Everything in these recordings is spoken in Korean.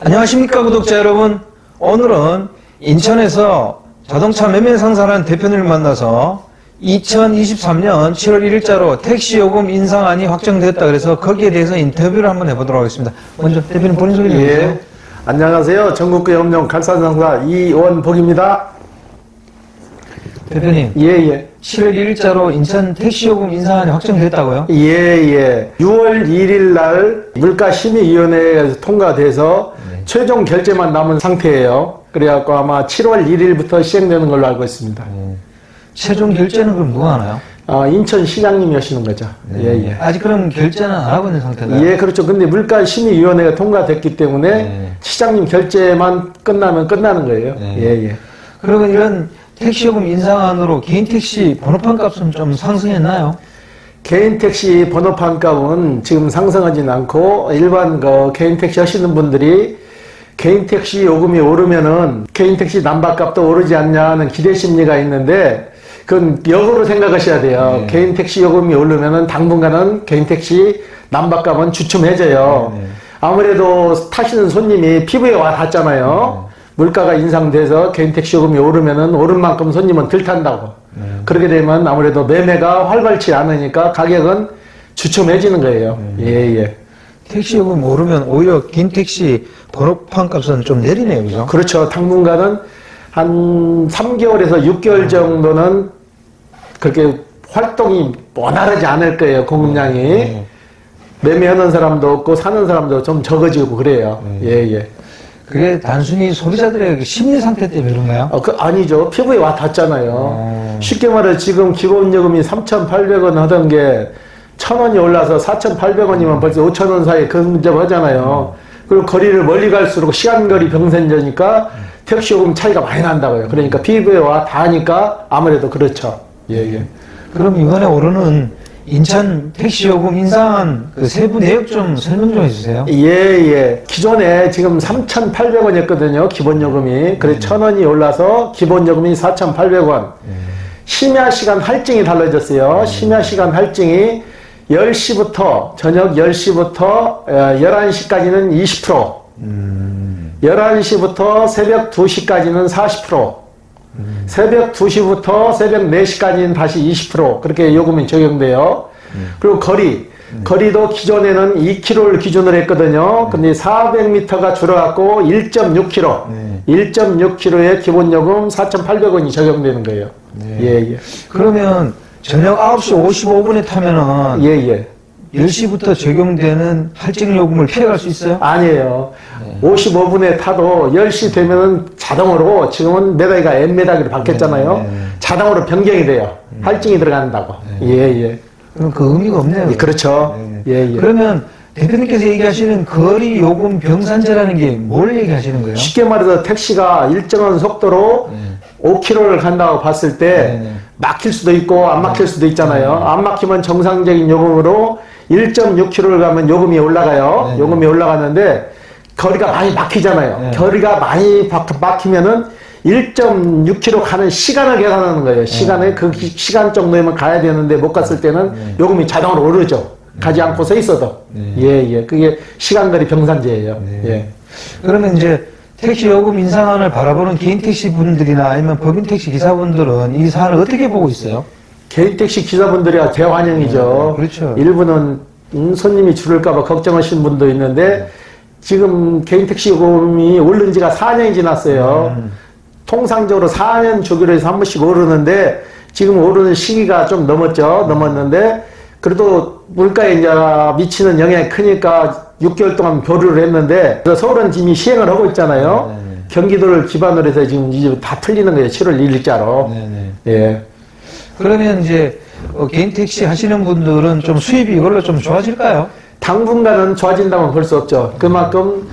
안녕하십니까 구독자 여러분. 오늘은 인천에서 자동차 매매 상사라는 대표님을 만나서 2023년 7월 1일자로 택시요금 인상안이 확정됐다 그래서 거기에 대해서 인터뷰를 한번 해보도록 하겠습니다. 먼저 대표님 본인 소개 좀 해주세요. 예. 안녕하세요. 전국구 염령 갈산상사 이원복입니다. 대표님, 예예. 7월 1일자로 인천 택시요금 인상안이 확정됐다고요? 예예. 6월 1일 날 물가심의위원회에서 통과돼서 최종 결제만 남은 상태예요. 그래갖고 아마 7월 1일부터 시행되는 걸로 알고 있습니다. 최종 결제는 그럼 누가 하나요? 인천시장님이 하시는 거죠. 예예. 아직 그럼 결제는 안 하고 있는 상태인가요? 예, 그렇죠. 근데 물가심의위원회가 통과됐기 때문에 시장님 결제만 끝나면 끝나는 거예요. 예예. 그러면 이런 택시요금 인상안으로 개인 택시 번호판 값은 좀 상승했나요? 개인 택시 번호판 값은 지금 상승하진 않고 일반 개인 택시 하시는 분들이 개인 택시 요금이 오르면은 개인 택시 남바값도 오르지 않냐는 기대 심리가 있는데 그건 역으로 생각하셔야 돼요. 개인 택시 요금이 오르면은 당분간은 개인 택시 남바값은 주춤해져요. 아무래도 타시는 손님이 피부에 와 닿잖아요. 물가가 인상돼서 개인 택시 요금이 오르면은 오른 만큼 손님은 덜 탄다고. 그렇게 되면 아무래도 매매가 활발치 않으니까 가격은 주춤해지는 거예요. 예예. 택시 요금 오르면 오히려 긴 택시 번호판 값은 좀 내리네요, 그죠? 그렇죠. 당분간은 한 3개월에서 6개월 정도는 그렇게 활동이 원활하지 않을 거예요, 공급량이. 매매하는 사람도 없고 사는 사람도 좀 적어지고 그래요. 예예. 그게 단순히 소비자들의 심리 상태 때문에 그런가요? 아니죠. 피부에 와 닿잖아요. 쉽게 말해 지금 기본요금이 3,800원 하던 게 1,000원이 올라서 4,800원이면 벌써 5,000원 사이에 근접하잖아요. 그리고 거리를 멀리 갈수록 시간거리 병선제니까 택시요금 차이가 많이 난다고요. 그러니까 피부에 와 닿으니까 아무래도 그렇죠. 예예. 그럼 이번에 오르는 인천 택시요금 인상안 그 세부 내역 좀 설명 좀 해주세요. 예예. 기존에 지금 3,800원이었거든요. 기본요금이. 그래 1,000원이 올라서 기본요금이 4,800원. 심야시간 할증이 달라졌어요. 심야시간 할증이 10시부터 저녁 10시부터 11시까지는 20%, 11시부터 새벽 2시까지는 40%, 새벽 2시부터 새벽 4시까지는 다시 20% 그렇게 요금이 적용돼요. 그리고 거리도 기존에는 2km를 기준으로 했거든요. 근데 400m가 줄어갖고 1.6km, 1.6km의 기본요금 4,800원이 적용되는 거예요. 예. 그러면 저녁 9시 55분에 타면은 예. 10시부터 적용되는 할증 요금을 피해갈 수 있어요? 아니에요. 55분에 타도 10시 되면은 자동으로 지금은 메다기가 N메다기로 바뀌었잖아요. 자동으로 변경이 돼요. 할증이 들어간다고. 예. 그럼 그 의미가 없네요. 그렇죠. 예. 그러면 대표님께서 얘기하시는 거리 요금 병산제라는 게 뭘 얘기하시는 거예요? 쉽게 말해서 택시가 일정한 속도로 5km를 간다고 봤을 때 막힐 수도 있고 안 막힐 수도 있잖아요. 안 막히면 정상적인 요금으로 1.6km를 가면 요금이 올라가요. 요금이 올라가는데 거리가 많이 막히잖아요. 거리가 많이 막히면은 1.6km 가는 시간을 계산하는 거예요. 시간에 그 시간 정도면 가야 되는데 못 갔을 때는 요금이 자동으로 오르죠. 가지 않고 서 있어도. 예. 그게 시간거리 병산제예요. 예. 그러면 이제 택시 요금 인상안을 바라보는 개인 택시 분들이나 아니면 법인 택시 기사분들은 이 사안을 어떻게 보고 있어요? 개인 택시 기사분들이 대환영이죠. 그렇죠. 일부는 손님이 줄을까봐 걱정하시는 분도 있는데 지금 개인 택시 요금이 오른 지가 4년이 지났어요. 통상적으로 4년 주기로 해서 한 번씩 오르는데 지금 오르는 시기가 좀 넘었는데 그래도 물가에 이제 미치는 영향이 크니까 6개월 동안 보류를 했는데 서울은 이미 시행을 하고 있잖아요. 경기도를 기반으로 해서 지금 이제 다 풀리는 거예요. 7월 1일자로. 예. 그러면 이제 개인 택시 하시는 분들은 좀 수입이 이걸로 좀 좋아질까요? 당분간은 좋아진다면 볼 수 없죠. 그만큼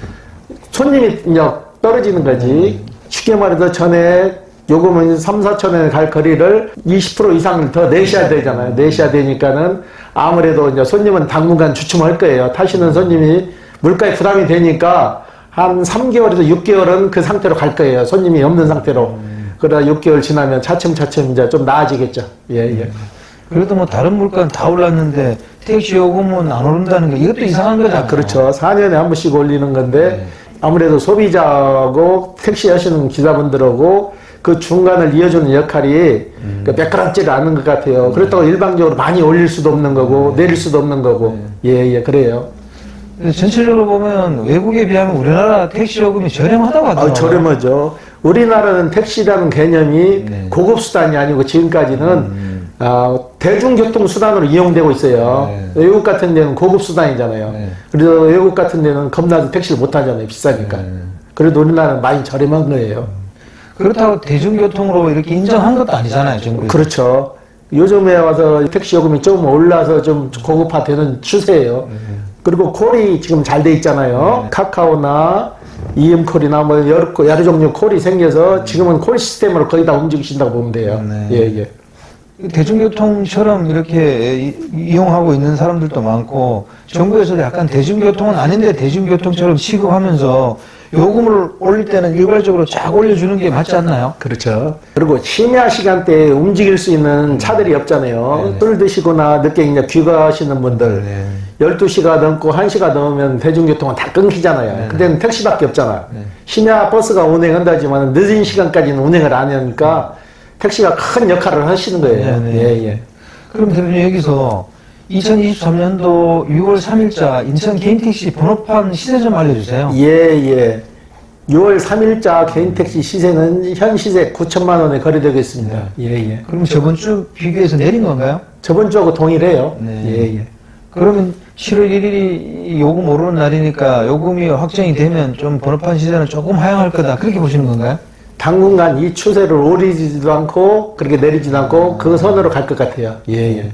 손님이 이제 떨어지는 거지. 쉽게 말해서 전에 요금은 3, 4천원에 갈 거리를 20% 이상 더 내셔야 되잖아요. 내셔야 되니까는 아무래도 이제 손님은 당분간 주춤할 거예요. 타시는 손님이 물가에 부담이 되니까 한 3개월에서 6개월은 그 상태로 갈 거예요. 손님이 없는 상태로. 그러다 6개월 지나면 차츰차츰 이제 좀 나아지겠죠. 예. 그래도 뭐 다른 물가는 다 올랐는데 택시 요금은 안 오른다는 게 이것도 이상한 거잖아요. 그렇죠. 4년에 한 번씩 올리는 건데 아무래도 소비자하고 택시 하시는 기사분들하고 그 중간을 이어주는 역할이 매끄럽지가 않은 것 같아요. 그렇다고 일방적으로 많이 올릴 수도 없는 거고 내릴 수도 없는 거고 예, 그래요. 전체적으로 보면 외국에 비하면 우리나라 택시 요금이 저렴하다고 하더라고요. 저렴하죠. 우리나라는 택시라는 개념이 고급 수단이 아니고 지금까지는 대중교통 수단으로 이용되고 있어요. 외국 같은 데는 고급 수단이잖아요. 그래서 외국 같은 데는 겁나서 택시를 못 타잖아요. 비싸니까. 그래도 우리나라는 많이 저렴한 거예요. 그렇다고 대중교통으로 이렇게 인정한 것도 아니잖아요, 정부에서. 그렇죠. 요즘에 와서 택시 요금이 좀 올라서 좀 고급화되는 추세예요. 그리고 콜이 지금 잘 돼 있잖아요. 카카오나 EM콜이나 뭐 여러 종류 콜이 생겨서 지금은 콜 시스템으로 거의 다 움직이신다고 보면 돼요. 예. 대중교통처럼 이렇게 이용하고 있는 사람들도 많고 정부에서도 약간 대중교통은 아닌데 대중교통처럼 취급하면서 요금을 올릴 때는 일괄적으로 쫙 올려주는 게 맞지 않나요? 그렇죠. 그리고 심야 시간대에 움직일 수 있는 차들이 없잖아요. 술 드시거나 늦게 이제 귀가하시는 분들 12시가 넘고 1시가 넘으면 대중교통은 다 끊기잖아요. 그때는 택시밖에 없잖아요. 심야 버스가 운행한다지만 늦은 시간까지는 운행을 안 하니까 택시가 큰 역할을 하시는 거예요. 예. 그럼 대표님 여기서 2023년도 6월 3일자 인천 개인택시 번호판 시세 좀 알려주세요. 예. 6월 3일자 개인택시 시세는 현 시세 9천만 원에 거래되고 있습니다. 예. 그럼 저번 주 비교해서 내린 건가요? 저번 주하고 동일해요. 예. 그러면 7월 1일이 요금 오르는 날이니까 요금이 확정이 되면 좀 번호판 시세는 조금 하향할 거다. 그렇게 보시는 건가요? 당분간 이 추세를 오르지도 않고 그렇게 내리지도 않고 그 선으로 갈 것 같아요. 예.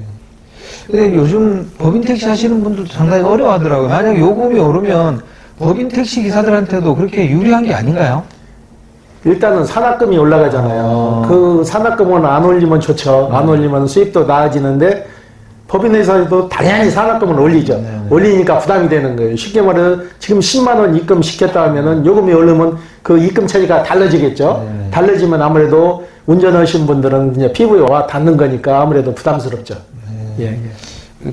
근데 요즘 법인 택시 하시는 분들도 상당히 어려워하더라고요. 만약에 요금이 오르면 법인 택시 기사들한테도 그렇게 유리한 게 아닌가요? 일단은 산학금이 올라가잖아요. 그 산학금은 안 올리면 좋죠. 안 올리면 수입도 나아지는데 법인회사에도 당연히 산학금을 올리죠. 올리니까 부담이 되는 거예요. 쉽게 말해서 지금 10만 원 입금 시켰다 하면은 요금이 오르면 그 입금 처리가 달라지겠죠. 달라지면 아무래도 운전하시는 분들은 이제 피부에 와 닿는 거니까 아무래도 부담스럽죠. 예.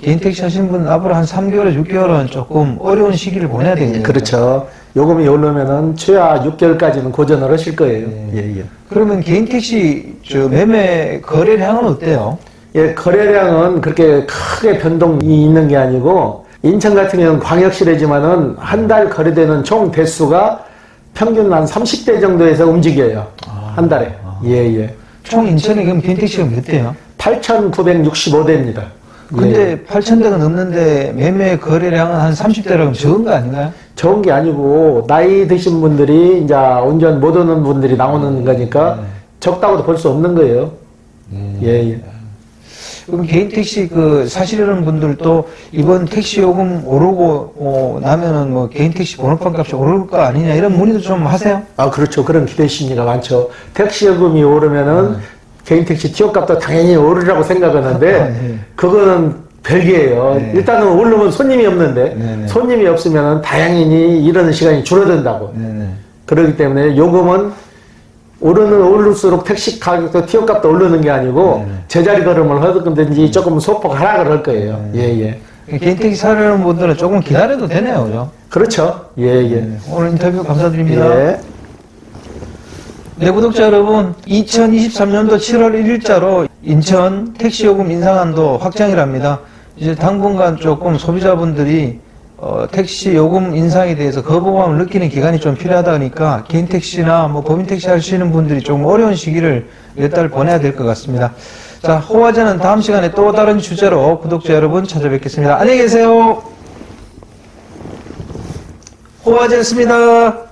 개인택시 하시는 분은 앞으로 한 3개월에서 6개월은 조금 어려운 시기를 보내야 되겠네요. 그렇죠. 요금이 오르면은 최하 6개월까지는 고전을 하실 거예요. 예. 그러면 개인택시 매매 거래량은 어때요? 예, 거래량은 그렇게 크게 변동이 있는 게 아니고 인천 같은 경우는 광역시래지만은 한 달 거래되는 총 대수가 평균 한 30대 정도에서 움직여요. 한 달에. 예. 총 인천에 그럼 개인택시가 몇 대요? 8,965대입니다. 근데 8,000대가 넘는데 매매 거래량은 한 30대라면 적은 거 아닌가요? 적은 게 아니고 나이 드신 분들이 이제 운전 못 하는 분들이 나오는 거니까 적다고도 볼 수 없는 거예요. 예. 그럼 개인택시 사시려는 분들도 이번 택시 요금 오르고 나면은 뭐 개인택시 번호판 값이 오를 거 아니냐 이런 문의도 좀 하세요? 그렇죠. 그런 기대 심리가 많죠. 택시 요금이 오르면은 개인택시 티오값도 당연히 오르라고 생각하는데 그거는 별개예요. 일단은 오르면 손님이 없는데 손님이 없으면 당연히 일하는 시간이 줄어든다고. 그렇기 때문에 요금은 오를수록 택시 가격도 티오값도 오르는 게 아니고 제자리 걸음을 하든지 조금 소폭 하락을 할 거예요. 예. 개인택시 사려는 분들은 조금 기다려도 되네요, 그죠? 그렇죠. 예. 오늘 인터뷰 감사드립니다. 네, 구독자 여러분, 2023년도 7월 1일자로 인천 택시요금 인상안도 확정이랍니다. 이제 당분간 조금 소비자분들이 택시 요금 인상에 대해서 거부감을 느끼는 기간이 좀 필요하다 보니까 개인 택시나 뭐 법인 택시 하시는 분들이 좀 어려운 시기를 몇 달 보내야 될 것 같습니다. 자, 호화제는 다음 시간에 또 다른 주제로 구독자 여러분 찾아뵙겠습니다. 안녕히 계세요. 호화제였습니다.